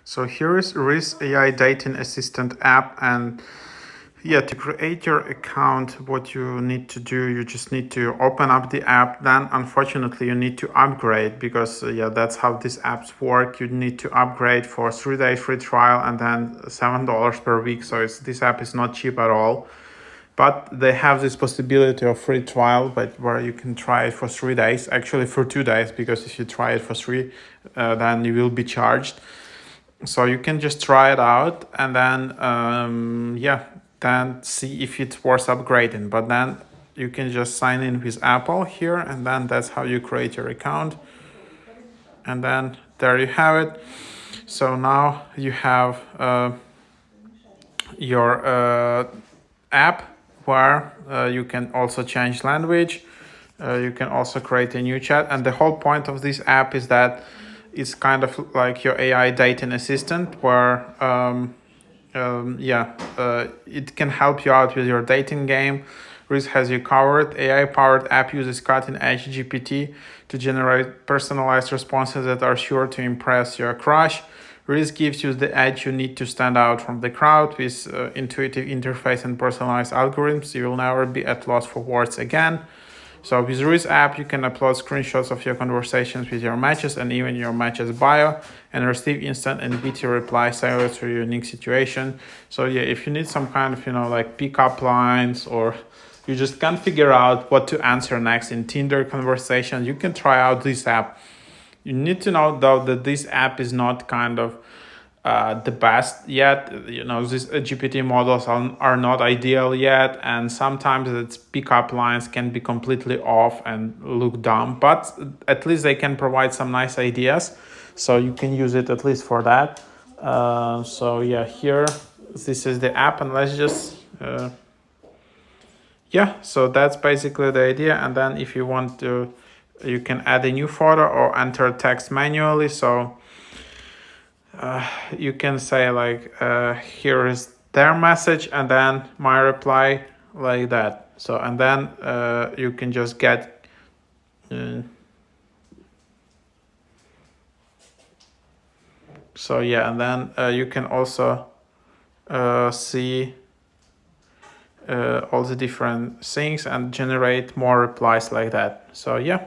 So here is RIZZ AI Dating Assistant app, and yeah, to create your account, what you need to do, you just need to open up the app. Then unfortunately you need to upgrade, because yeah, that's how these apps work. You need to upgrade for 3-day free trial and then $7 per week. So this app is not cheap at all. But they have this possibility of free trial, but where you can try it for 3 days, actually for 2 days, because if you try it for 3, then you will be charged. So you can just try it out and then yeah, then see if it's worth upgrading. But then you can just sign in with Apple here, and then that's how you create your account. And then there you have it. So now you have your app where you can also change language. You can also create a new chat, and the whole point of this app is that it's kind of like your AI dating assistant, where it can help you out with your dating game. RIZZ has you covered. AI-powered app uses cutting-edge GPT to generate personalized responses that are sure to impress your crush. RIZZ gives you the edge you need to stand out from the crowd. With intuitive interface and personalized algorithms, you will never be at loss for words again. So with RIZZ app, you can upload screenshots of your conversations with your matches and even your match's bio, and receive instant and witty replies tailored to your unique situation. So yeah, if you need some kind of, like pickup lines, or you just can't figure out what to answer next in Tinder conversations, you can try out this app. You need to know though that this app is not kind of the best yet. These GPT models are not ideal yet, and sometimes its pickup lines can be completely off and look dumb, but at least they can provide some nice ideas, so you can use it at least for that. So yeah, here, this is the app, and let's just yeah, so that's basically the idea. And then if you want to, you can add a new photo or enter text manually. So you can say like, here is their message and then my reply, like that. So, and then you can just get so yeah, and then you can also see all the different things and generate more replies like that. So yeah.